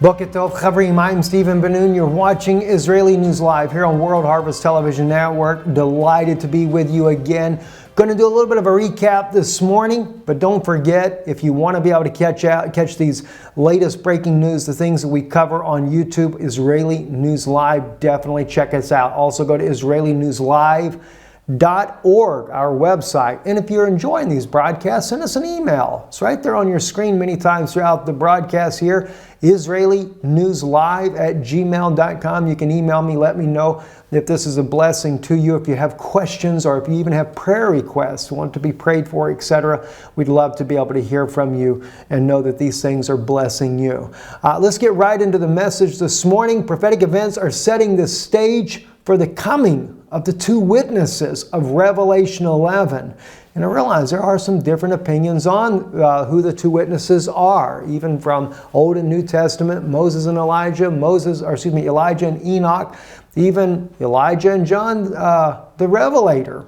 Boker Tov, Chavrim, I'm Stephen DeNoon. You're watching Israeli News Live here on World Harvest Television Network. Delighted to be with you again. Going to do a little bit of a recap this morning, but don't forget, if you want to be able to catch these latest breaking news, the things that we cover on YouTube, Israeli News Live, definitely check us out. Also go to israelinewslive.org, our website. And if you're enjoying these broadcasts, send us an email. It's right there on your screen many times throughout the broadcast here, israelinewslive@gmail.com. You can email me, let me know if this is a blessing to you. If you have questions or if you even have prayer requests, want to be prayed for, etc., we'd love to be able to hear from you and know that these things are blessing you. Let's get right into the message this morning. Prophetic events are setting the stage for the coming of the two witnesses of Revelation 11. And I realize there are some different opinions on who the two witnesses are, even from Old and New Testament, Moses and Elijah, Elijah and Enoch, even Elijah and John the Revelator.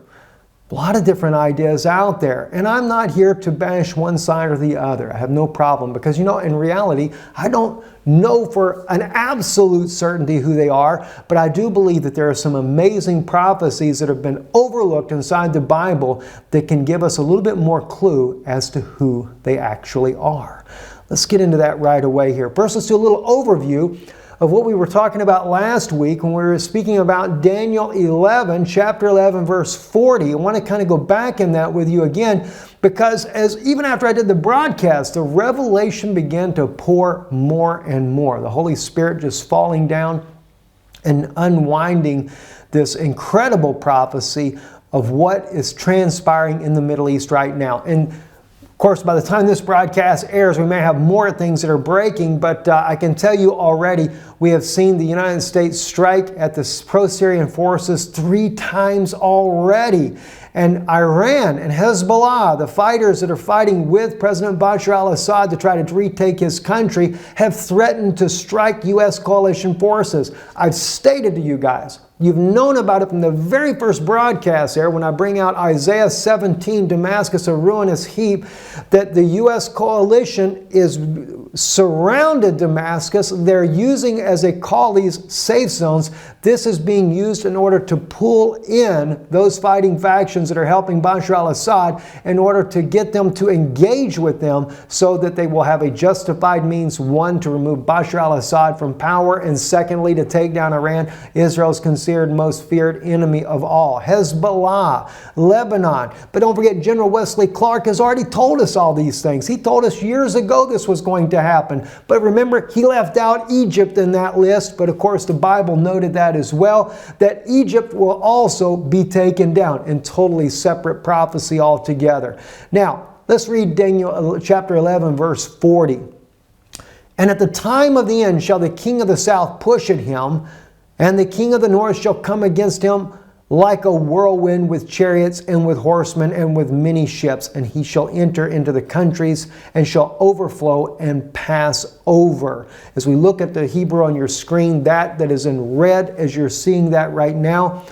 A lot of different ideas out there. And I'm not here to bash one side or the other. I have no problem because, in reality, I don't know for an absolute certainty who they are, but I do believe that there are some amazing prophecies that have been overlooked inside the Bible that can give us a little bit more clue as to who they actually are. Let's get into that right away here. First, let's do a little overview of what we were talking about last week when we were speaking about Daniel 11, chapter 11, verse 40. I want to kind of go back in that with you again because even after I did the broadcast, the revelation began to pour more and more. The Holy Spirit just falling down and unwinding this incredible prophecy of what is transpiring in the Middle East right now. And of course, by the time this broadcast airs, we may have more things that are breaking, but I can tell you already, we have seen the United States strike at the pro-Syrian forces 3 times already. And Iran and Hezbollah, the fighters that are fighting with President Bashar al-Assad to try to retake his country, have threatened to strike U.S. coalition forces. I've stated to you guys, you've known about it from the very first broadcast there when I bring out Isaiah 17, Damascus, a ruinous heap, that the U.S. coalition is surrounded Damascus. They're using, as they call these, safe zones. This is being used in order to pull in those fighting factions that are helping Bashar al-Assad in order to get them to engage with them so that they will have a justified means, one, to remove Bashar al-Assad from power, and secondly, to take down Iran, Israel's considered most feared enemy of all. Hezbollah, Lebanon. But don't forget, General Wesley Clark has already told us all these things. He told us years ago this was going to happen. But remember, he left out Egypt in that list. But of course, the Bible noted that as well, that Egypt will also be taken down in totally separate prophecy altogether. Now, let's read Daniel chapter 11, verse 40. And at the time of the end shall the king of the south push at him, and the king of the north shall come against him like a whirlwind with chariots and with horsemen and with many ships. And he shall enter into the countries and shall overflow and pass over. As we look at the Hebrew on your screen, that is in red as you're seeing that right now.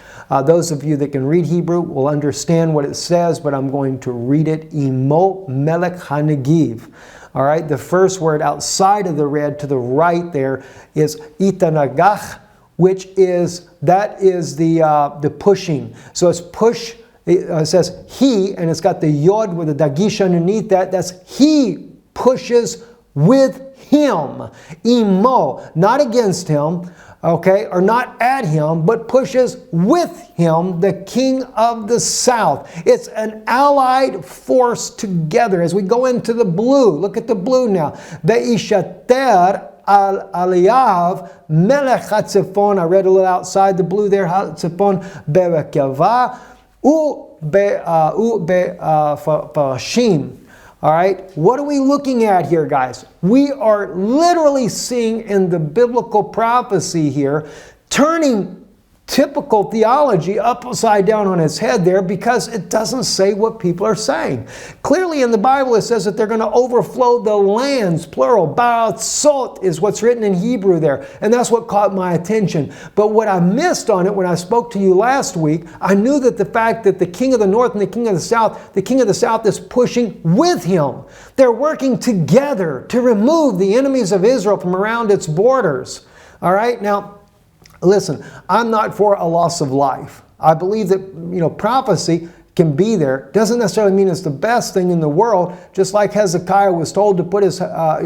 Those of you that can read Hebrew will understand what it says, but I'm going to read it. Imo melech hanegiv. All right, the first word outside of the red to the right there is itanagach, which is the pushing. So it's push. It says he, and it's got the yod with the dagish underneath that. That's he pushes with him. Imo, not against him, okay, or not at him, but pushes with him, the king of the south. It's an allied force together. As we go into the blue, look at the blue now. Ve'ishater Aliyav melech hatzifon. I read a little outside the blue there. Hatzifon berekava be'farashim. All right, what are we looking at here, guys? We are literally seeing in the biblical prophecy here, turning typical theology upside down on its head there, because it doesn't say what people are saying. Clearly in the Bible it says that they're going to overflow the lands, plural. Ba'atzot is what's written in Hebrew there, and that's what caught my attention. But what I missed on it when I spoke to you last week, I knew that the fact that the king of the north and the king of the south is pushing with him. They're working together to remove the enemies of Israel from around its borders. All right, now listen, I'm not for a loss of life. I believe that, prophecy can be there. Doesn't necessarily mean it's the best thing in the world. Just like Hezekiah was told to put his, house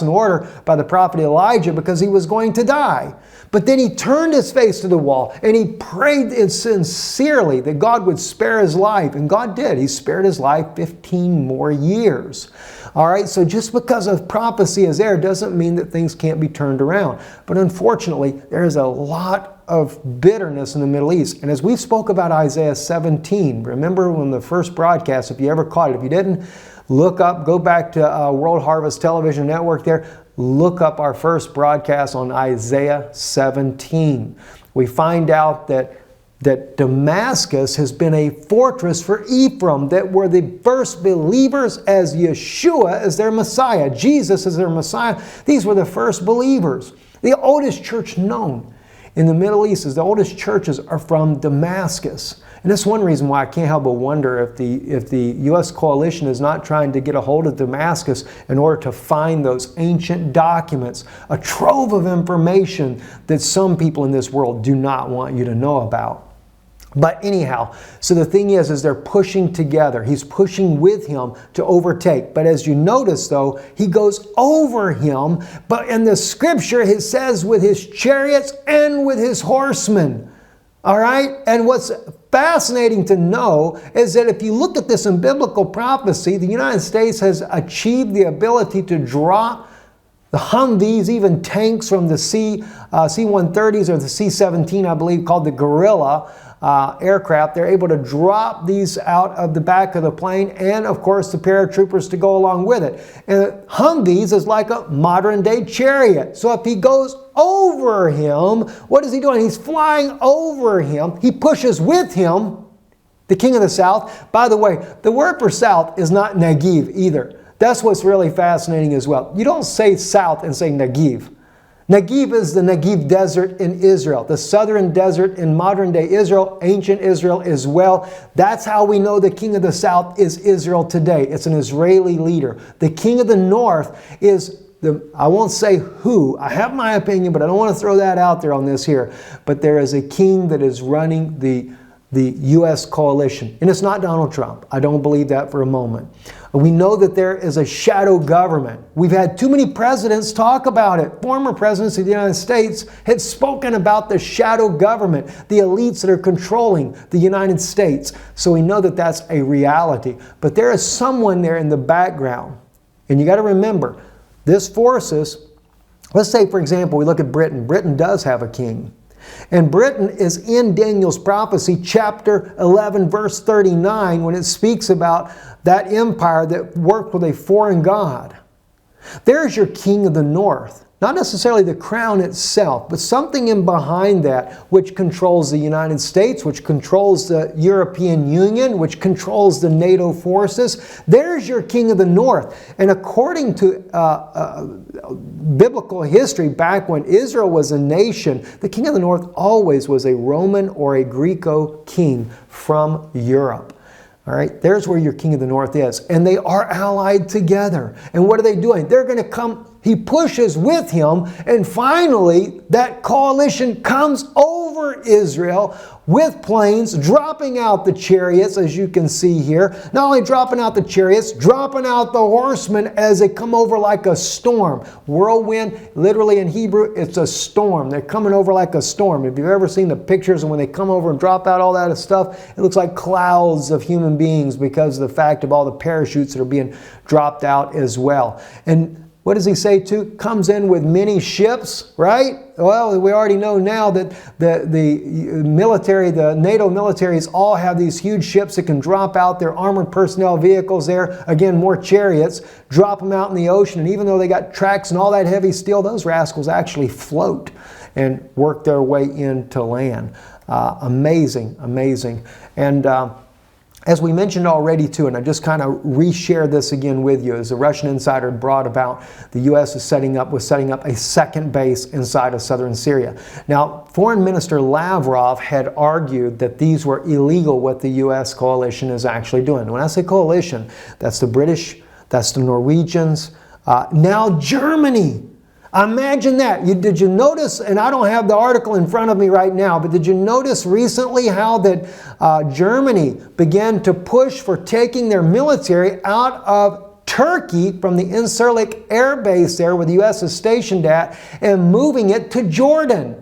in order by the prophet Elijah because he was going to die. But then he turned his face to the wall and he prayed sincerely that God would spare his life. And God did. He spared his life 15 more years. All right, so just because of prophecy is there doesn't mean that things can't be turned around. But unfortunately, there is a lot of bitterness in the Middle East. And as we spoke about Isaiah 17, remember when the first broadcast, if you ever caught it, if you didn't, look up, go back to World Harvest Television Network there, look up our first broadcast on Isaiah 17. We find out that Damascus has been a fortress for Ephraim, that were the first believers as Yeshua as their Messiah, Jesus as their Messiah. These were the first believers. The oldest church known in the Middle East is the oldest churches are from Damascus. And that's one reason why I can't help but wonder if the U.S. coalition is not trying to get a hold of Damascus in order to find those ancient documents, a trove of information that some people in this world do not want you to know about. But anyhow, so the thing is they're pushing together. He's pushing with him to overtake. But as you notice, though, he goes over him. But in the scripture, it says with his chariots and with his horsemen. All right? And what's fascinating to know is that if you look at this in biblical prophecy, the United States has achieved the ability to drop the Humvees, even tanks from the C-130s or the C-17, I believe, called the Guerrilla aircraft. They're able to drop these out of the back of the plane, and of course the paratroopers to go along with it. And Humvees is like a modern day chariot. So if he goes over him, what is he doing? He's flying over him. He pushes with him, the king of the south. By the way, the word for south is not Negev either. That's what's really fascinating as well. You don't say south and say Negev. Negev is the Negev desert in Israel, the southern desert in modern day Israel, ancient Israel as well. That's how we know the king of the south is Israel today. It's an Israeli leader. The king of the north is I won't say who. I have my opinion, but I don't want to throw that out there on this here. But there is a king that is running the U.S. coalition. And it's not Donald Trump. I don't believe that for a moment. We know that there is a shadow government. We've had too many presidents talk about it. Former presidents of the United States had spoken about the shadow government, the elites that are controlling the United States. So we know that that's a reality. But there is someone there in the background. And you got to remember, this forces, let's say, for example, we look at Britain. Britain does have a king. And Britain is in Daniel's prophecy, chapter 11, verse 39, when it speaks about that empire that worked with a foreign god. There's your king of the north. Not necessarily the crown itself, but something in behind that which controls the United States, which controls the European Union, which controls the NATO forces. There's your king of the north. And according to biblical history, back when Israel was a nation, the king of the north always was a Roman or a Greco king from Europe. All right, there's where your king of the north is. And they are allied together. And what are they doing? They're going to come, he pushes with him, and finally that coalition comes over Israel with planes, dropping out the chariots, as you can see here. Not only dropping out the chariots, dropping out the horsemen as they come over like a storm. Whirlwind, literally in Hebrew, it's a storm. They're coming over like a storm. If you've ever seen the pictures and when they come over and drop out all that stuff, it looks like clouds of human beings because of the fact of all the parachutes that are being dropped out as well. And what does he say too? Comes in with many ships, right? Well, we already know now that the military, the NATO militaries all have these huge ships that can drop out their armored personnel vehicles there. Again, more chariots, drop them out in the ocean. And even though they got tracks and all that heavy steel, those rascals actually float. and work their way into land. Amazing, amazing. And as we mentioned already too, and I just kind of reshare this again with you, as a Russian insider brought about, the U.S. was setting up a second base inside of southern Syria. Now, Foreign Minister Lavrov had argued that these were illegal, what the U.S. coalition is actually doing. When I say coalition, that's the British, that's the Norwegians, now Germany. Imagine that. Did you notice, and I don't have the article in front of me right now, but did you notice recently how that Germany began to push for taking their military out of Turkey from the Incirlik Air Base there where the U.S. is stationed at and moving it to Jordan,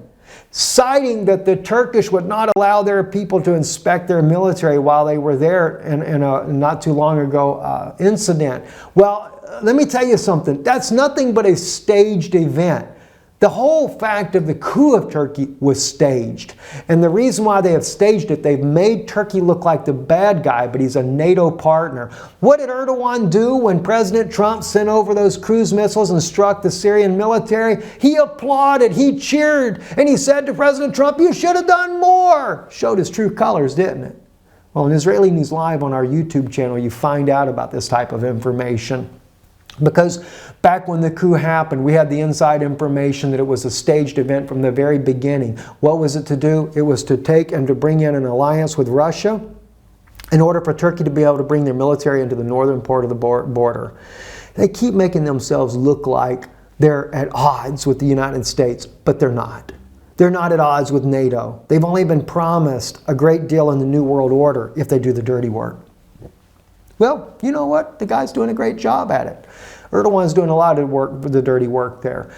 citing that the Turkish would not allow their people to inspect their military while they were there in a not too long ago incident. Well, let me tell you something. That's nothing but a staged event. The whole fact of the coup of Turkey was staged. And the reason why they have staged it, they've made Turkey look like the bad guy, but he's a NATO partner. What did Erdogan do when President Trump sent over those cruise missiles and struck the Syrian military? He applauded, he cheered, and he said to President Trump, "You should have done more." Showed his true colors, didn't it? Well, in Israeli News Live on our YouTube channel, you find out about this type of information. Because back when the coup happened, we had the inside information that it was a staged event from the very beginning. What was it to do? It was to take and to bring in an alliance with Russia in order for Turkey to be able to bring their military into the northern part of the border. They keep making themselves look like they're at odds with the United States, but they're not. They're not at odds with NATO. They've only been promised a great deal in the New World Order if they do the dirty work. Well, you know what? The guy's doing a great job at it. Erdogan's doing a lot of work, the dirty work there.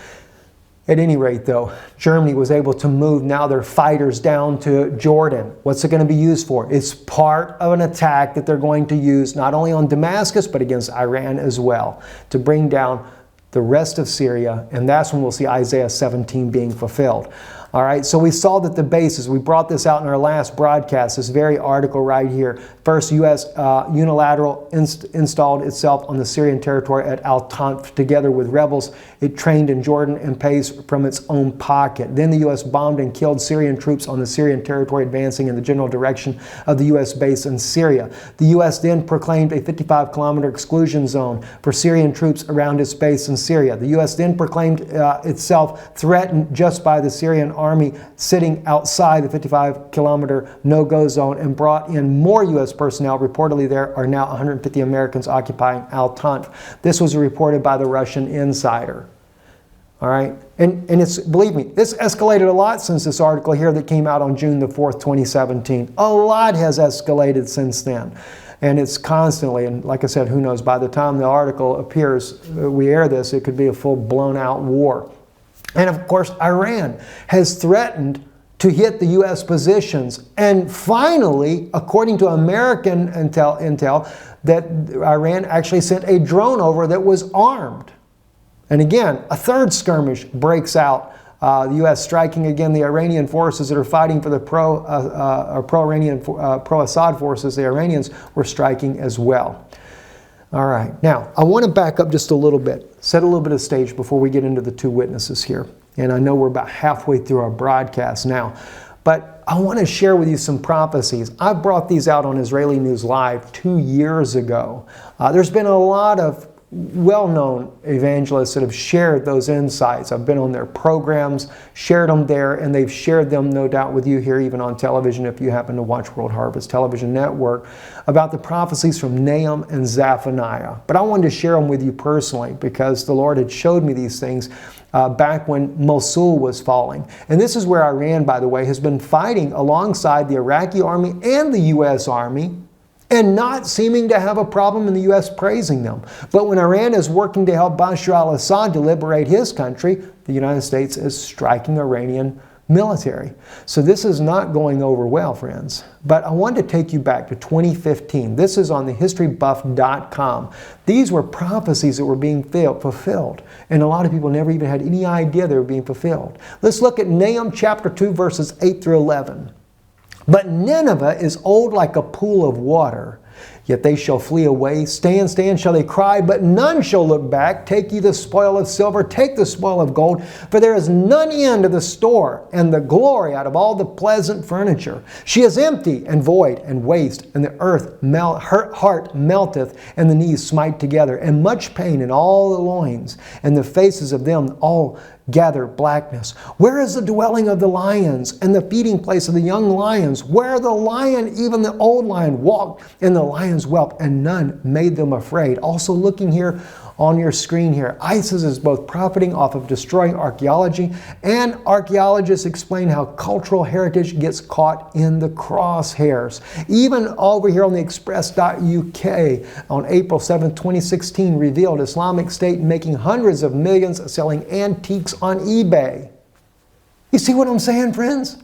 At any rate, though, Germany was able to move now their fighters down to Jordan. What's it going to be used for? It's part of an attack that they're going to use not only on Damascus, but against Iran as well, to bring down the rest of Syria, and that's when we'll see Isaiah 17 being fulfilled. All right, so we saw that the bases, we brought this out in our last broadcast, this very article right here. First, U.S. unilateral installed itself on the Syrian territory at Al-Tanf together with rebels it trained in Jordan and pays from its own pocket. Then the U.S. bombed and killed Syrian troops on the Syrian territory, advancing in the general direction of the U.S. base in Syria. The U.S. then proclaimed a 55-kilometer exclusion zone for Syrian troops around its base in Syria. The U.S. then proclaimed itself threatened just by the Syrian army sitting outside the 55-kilometer no-go zone and brought in more U.S. personnel. Reportedly, there are now 150 Americans occupying Al-Tanf. This was reported by the Russian insider. All right, and it's, believe me, this escalated a lot since this article here that came out on June the 4th, 2017. A lot has escalated since then. And it's constantly, and like I said, who knows, by the time the article appears, we air this, it could be a full blown out war. And of course, Iran has threatened to hit the U.S. positions. And finally, according to American intel, that Iran actually sent a drone over that was armed. And again, a third skirmish breaks out. The U.S. striking again the Iranian forces that are fighting for the pro-Iranian, pro-Assad forces. The Iranians were striking as well. All right, now I want to back up just a little bit, set a little bit of stage before we get into the two witnesses here. And I know we're about halfway through our broadcast now, but I want to share with you some prophecies. I brought these out on Israeli News Live 2 years ago. There's been a lot of well-known evangelists that have shared those insights. I've been on their programs, shared them there, and they've shared them, no doubt, with you here, even on television, if you happen to watch World Harvest Television Network, about the prophecies from Nahum and Zephaniah. But I wanted to share them with you personally because the Lord had showed me these things back when Mosul was falling. And this is where Iran, by the way, has been fighting alongside the Iraqi army and the U.S. army, and not seeming to have a problem in the U.S. praising them. But when Iran is working to help Bashar al-Assad to liberate his country, the United States is striking Iranian military. So this is not going over well, friends. But I wanted to take you back to 2015. This is on thehistorybuff.com. These were prophecies that were being fulfilled. And a lot of people never even had any idea they were being fulfilled. Let's look at Nahum chapter 2, verses 8 through 11. But Nineveh is old like a pool of water, Yet they shall flee away. Stand, stand, shall they cry, but none shall look back. Take ye the spoil of silver, take the spoil of gold, for there is none end to the store, and the glory out of all the pleasant furniture. She is empty and void and waste, and the her heart melteth, and the knees smite together, and much pain in all the loins, and the faces of them all gather blackness. Where is the dwelling of the lions and the feeding place of the young lions? Where the lion, even the old lion, walked, and the lions whelped, and none made them afraid. Also looking here on your screen here, ISIS is both profiting off of destroying archaeology, and archaeologists explain how cultural heritage gets caught in the crosshairs. Even over here on the express.uk on April 7, 2016 revealed Islamic State making hundreds of millions selling antiques on eBay. You see what I'm saying, friends?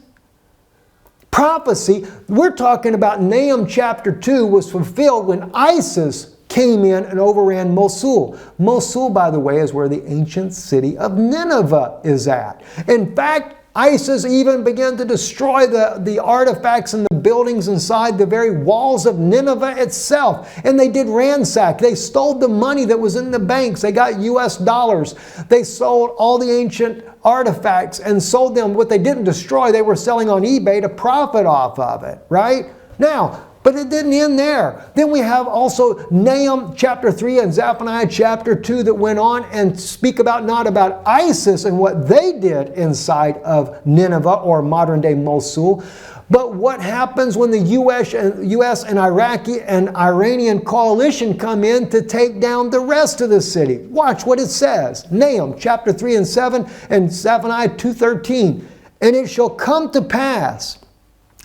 Prophecy, we're talking about Nahum chapter 2 was fulfilled when ISIS came in and overran Mosul. Mosul, by the way, is where the ancient city of Nineveh is at. In fact, ISIS even began to destroy the artifacts and the buildings inside the very walls of Nineveh itself. And they did ransack. They stole the money that was in the banks. They got US dollars. They sold all the ancient artifacts and sold them. What they didn't destroy, they were selling on eBay to profit off of it, right? Now, but it didn't end there. Then we have also Nahum chapter 3 and Zephaniah chapter 2 that went on and speak about not about ISIS and what they did inside of Nineveh or modern day Mosul, but what happens when the US and Iraqi and Iranian coalition come in to take down the rest of the city. Watch what it says. Nahum chapter 3 and 7 and Zephaniah 2:13. And it shall come to pass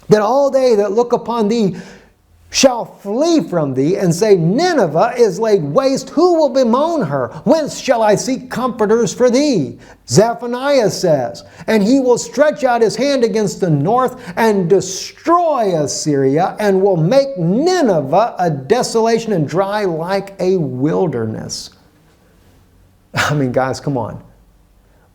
that all they that look upon thee shall flee from thee, and say, Nineveh is laid waste. Who will bemoan her? Whence shall I seek comforters for thee? Zephaniah says, and he will stretch out his hand against the north and destroy Assyria, and will make Nineveh a desolation and dry like a wilderness. I mean, guys, come on.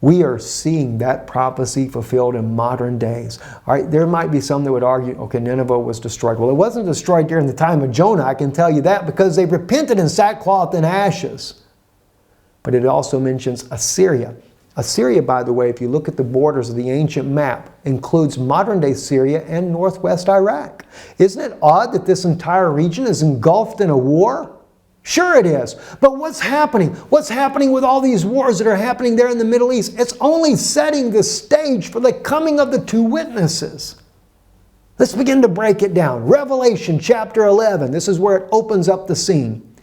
We are seeing that prophecy fulfilled in modern days. All right, there might be some that would argue, okay, Nineveh was destroyed. Well, it wasn't destroyed during the time of Jonah, I can tell you that, because they repented in sackcloth and ashes. But it also mentions Assyria. Assyria, by the way, if you look at the borders of the ancient map, includes modern-day Syria and northwest Iraq. Isn't it odd that this entire region is engulfed in a war? Sure it is. But what's happening? What's happening with all these wars that are happening there in the Middle East? It's only setting the stage for the coming of the two witnesses. Let's begin to break it down. Revelation chapter 11. This is where it opens up the scene.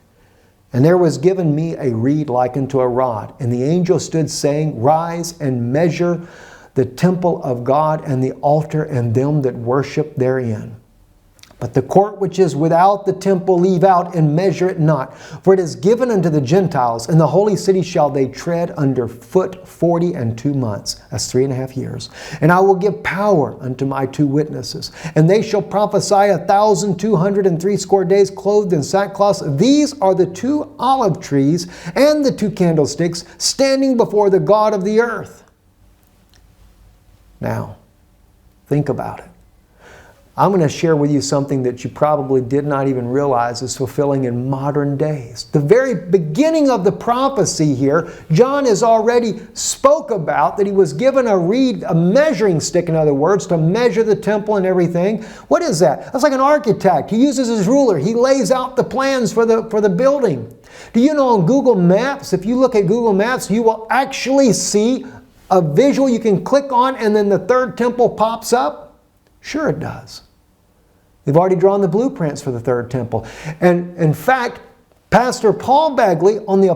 And there was given me a reed like unto a rod. And the angel stood saying, Rise and measure the temple of God and the altar and them that worship therein. But the court which is without the temple leave out, and measure it not. For it is given unto the Gentiles, and the holy city shall they tread under foot 42 months. That's 3.5 years. And I will give power unto my two witnesses, and they shall prophesy 1,260 days, clothed in sackcloth. These are the two olive trees and the two candlesticks standing before the God of the earth. Now, think about it. I'm going to share with you something that you probably did not even realize is fulfilling in modern days. The very beginning of the prophecy here, John has already spoke about that he was given a reed, a measuring stick, in other words, to measure the temple and everything. What is that? That's like an architect. He uses his ruler. He lays out the plans for the building. Do you know on Google Maps, if you look at Google Maps, you will actually see a visual you can click on and then the third temple pops up? Sure it does. They've already drawn the blueprints for the third temple. And in fact, Pastor Paul Bagley on the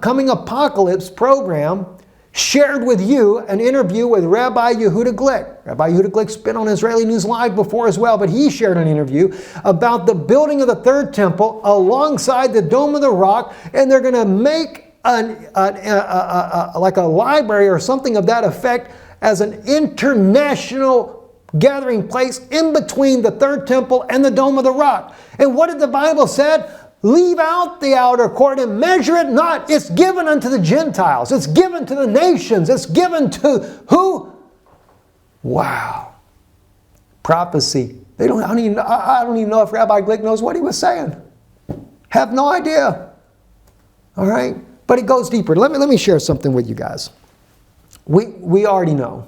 Coming Apocalypse program shared with you an interview with Rabbi Yehuda Glick. Rabbi Yehuda Glick's been on Israeli News Live before as well, but he shared an interview about the building of the third temple alongside the Dome of the Rock, and they're going to make like a library or something of that effect as an international gathering place in between the third temple and the Dome of the Rock. And what did the Bible say? Leave out the outer court and measure it not. It's given unto the Gentiles. It's given to the nations. It's given to who? Wow. Prophecy I don't even know if Rabbi Glick knows what he was saying. Have no idea. All right? But it goes deeper. Let me share something with you guys. We already know.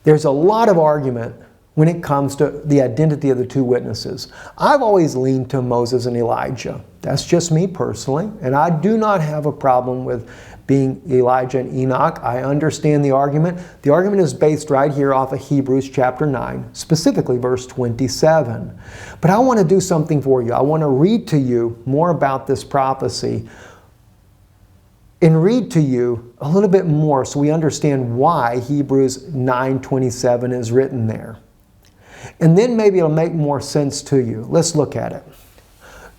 There's a lot of argument when it comes to the identity of the two witnesses. I've always leaned to Moses and Elijah. That's just me personally. And I do not have a problem with being Elijah and Enoch. I understand the argument. The argument is based right here off of Hebrews chapter 9, specifically verse 27. But I want to do something for you. I want to read to you more about this prophecy and read to you a little bit more so we understand why Hebrews 9:27 is written there. And then maybe it'll make more sense to you. Let's look at it.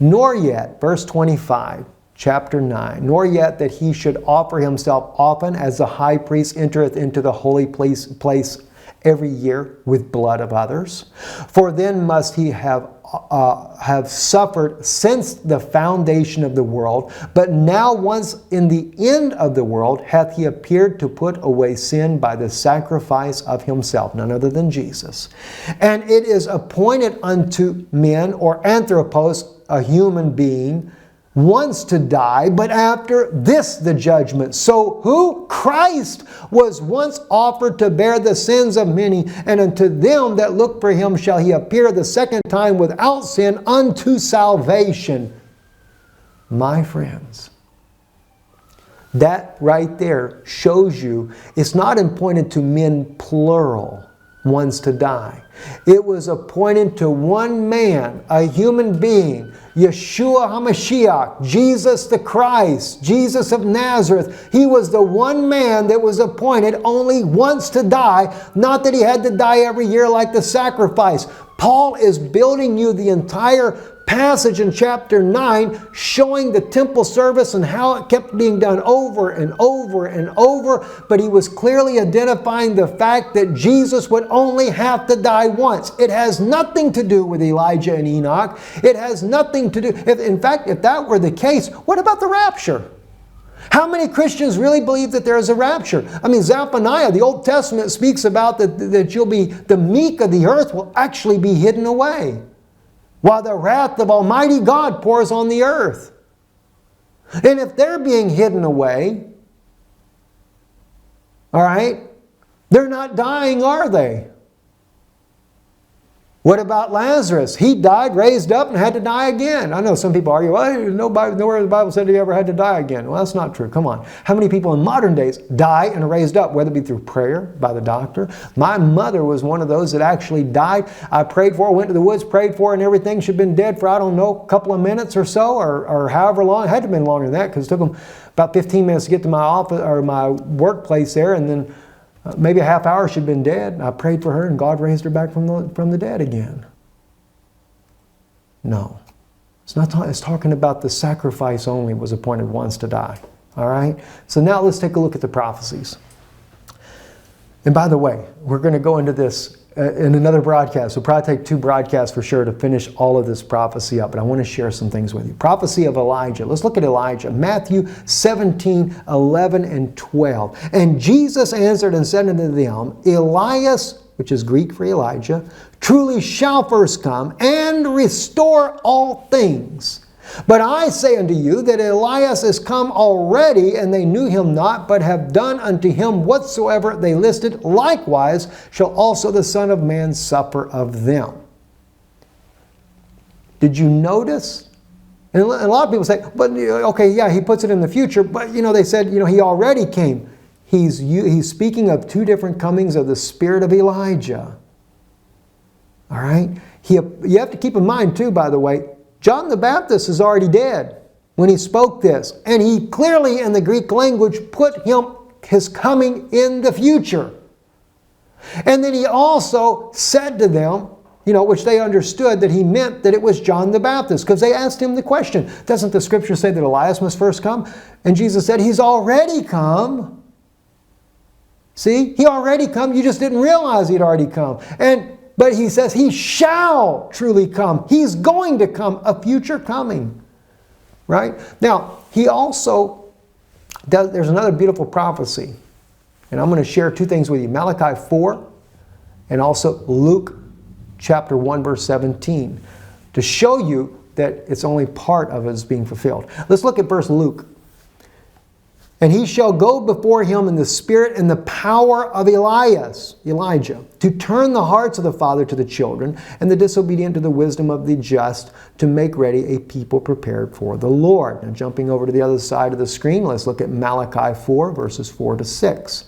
Nor yet, verse 25, chapter 9, nor yet that he should offer himself often as the high priest entereth into the holy place every year with blood of others. For then must he have suffered since the foundation of the world. But now once in the end of the world hath he appeared to put away sin by the sacrifice of himself, none other than Jesus. And it is appointed unto men, or anthropos, a human being, once to die, but after this the judgment. So who? Christ was once offered to bear the sins of many, and unto them that look for him shall he appear the second time without sin unto salvation. My friends, that right there shows you it's not appointed to men plural, ones to die. It was appointed to one man, a human being, Yeshua HaMashiach, Jesus the Christ, Jesus of Nazareth. He was the one man that was appointed only once to die, not that he had to die every year like the sacrifice. Paul is building you the entire passage in chapter 9 showing the temple service and how it kept being done over and over and over, but he was clearly identifying the fact that Jesus would only have to die once. It has nothing to do with Elijah and Enoch. It has nothing to do, in fact, if that were the case, what about the rapture? How many Christians really believe that there is a rapture? I mean, Zephaniah, the Old Testament, speaks about that you'll be, the meek of the earth will actually be hidden away, while the wrath of Almighty God pours on the earth. And if they're being hidden away, all right, they're not dying, are they? What about Lazarus? He died, raised up, and had to die again. I know some people argue, well, nowhere in the Bible said he ever had to die again. Well, that's not true. Come on. How many people in modern days die and are raised up, whether it be through prayer, by the doctor? My mother was one of those that actually died. I prayed for her, went to the woods, prayed for her, and everything. She'd been dead for, I don't know, a couple of minutes or so, or however long. It had to have been longer than that, because it took them about 15 minutes to get to my office or my workplace there, and then maybe a half hour she'd been dead. I prayed for her and God raised her back from the dead again. No. It's talking about the sacrifice only was appointed once to die. All right? So now let's take a look at the prophecies. And by the way, we're going to go into this in another broadcast. We'll probably take 2 broadcasts for sure to finish all of this prophecy up. But I want to share some things with you. Prophecy of Elijah. Let's look at Elijah. Matthew 17, 11, and 12. And Jesus answered and said unto them, Elias, which is Greek for Elijah, truly shall first come and restore all things. But I say unto you that Elias is come already, and they knew him not, but have done unto him whatsoever they listed. Likewise shall also the Son of Man suffer of them. Did you notice? And a lot of people say, but okay, yeah, he puts it in the future, but they said, he already came. He's speaking of 2 different comings of the spirit of Elijah. All right? You have to keep in mind too, by the way, John the Baptist is already dead when he spoke this. And he clearly in the Greek language put his coming in the future. And then he also said to them, which they understood that he meant that it was John the Baptist, because they asked him the question, doesn't the scripture say that Elias must first come? And Jesus said, he's already come. See, he already come. You just didn't realize he'd already come. But he says he shall truly come. He's going to come, a future coming. Right? Now, he also does, there's another beautiful prophecy. And I'm going to share 2 things with you. Malachi 4 and also Luke chapter 1, verse 17, to show you that it's only part of it is being fulfilled. Let's look at verse Luke. And he shall go before him in the spirit and the power of Elijah, to turn the hearts of the father to the children, and the disobedient to the wisdom of the just, to make ready a people prepared for the Lord. Now jumping over to the other side of the screen, let's look at Malachi 4, verses 4 to 6.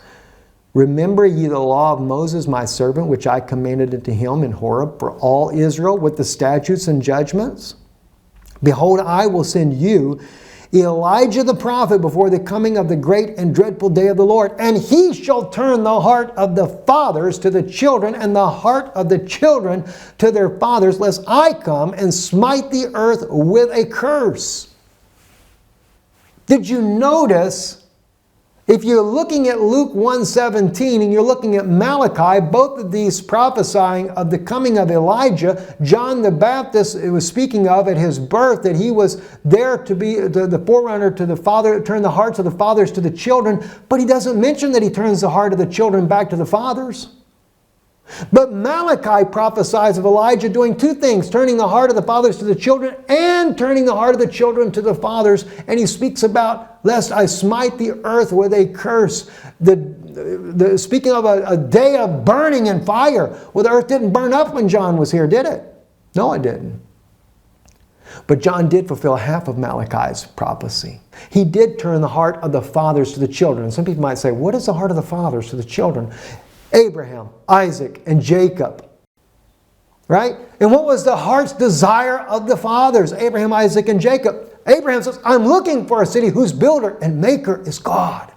Remember ye the law of Moses my servant, which I commanded unto him in Horeb for all Israel with the statutes and judgments? Behold, I will send you Elijah the prophet before the coming of the great and dreadful day of the Lord. And he shall turn the heart of the fathers to the children, and the heart of the children to their fathers, lest I come and smite the earth with a curse. Did you notice, if you're looking at Luke 1:17 and you're looking at Malachi, both of these prophesying of the coming of Elijah, John the Baptist, it was speaking of at his birth, that he was there to be the forerunner to the father, turn the hearts of the fathers to the children, but he doesn't mention that he turns the heart of the children back to the fathers. But Malachi prophesies of Elijah doing two things, turning the heart of the fathers to the children and turning the heart of the children to the fathers. And he speaks about, lest I smite the earth with a curse. Speaking of a day of burning and fire. Well, the earth didn't burn up when John was here, did it? No, it didn't. But John did fulfill half of Malachi's prophecy. He did turn the heart of the fathers to the children. And some people might say, what is the heart of the fathers to the children? Abraham, Isaac, and Jacob. Right? And what was the heart's desire of the fathers? Abraham, Isaac, and Jacob. Abraham says, I'm looking for a city whose builder and maker is God.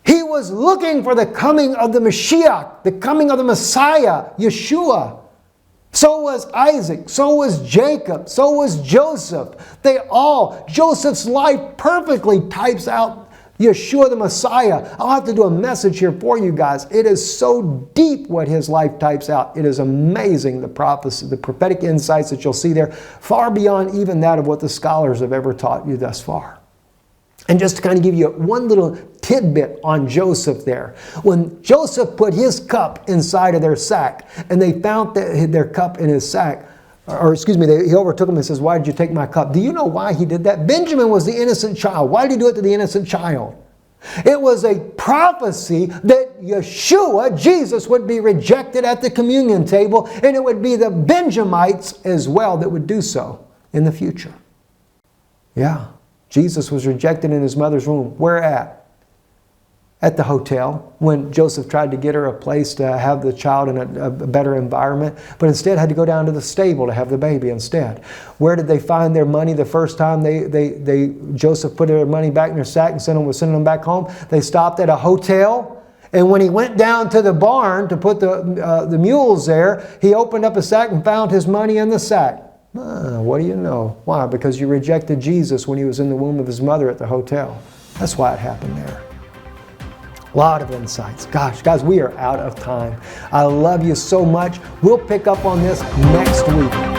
He was looking for the coming of the Mashiach, the coming of the Messiah, Yeshua. So was Isaac, so was Jacob, so was Joseph. Joseph's life perfectly types out Yeshua the Messiah. I'll have to do a message here for you guys. It is so deep what his life types out. It is amazing, the prophecy, the prophetic insights that you'll see there, far beyond even that of what the scholars have ever taught you thus far. And just to kind of give you one little tidbit on Joseph there. When Joseph put his cup inside of their sack, and they found their cup in his sack, he overtook him and says, why did you take my cup? Do you know why he did that? Benjamin was the innocent child. Why did he do it to the innocent child? It was a prophecy that Yeshua, Jesus, would be rejected at the communion table, and it would be the Benjamites as well that would do so in the future. Yeah, Jesus was rejected in his mother's womb. Where at? At the hotel, when Joseph tried to get her a place to have the child in a better environment, but instead had to go down to the stable to have the baby instead. Where did they find their money the first time Joseph put their money back in their sack and sending them back home? They stopped at a hotel, and when he went down to the barn to put the mules there, he opened up a sack and found his money in the sack. What do you know? Why? Because you rejected Jesus when he was in the womb of his mother at the hotel. That's why it happened there. A lot of insights. Gosh, guys, we are out of time. I love you so much. We'll pick up on this next week.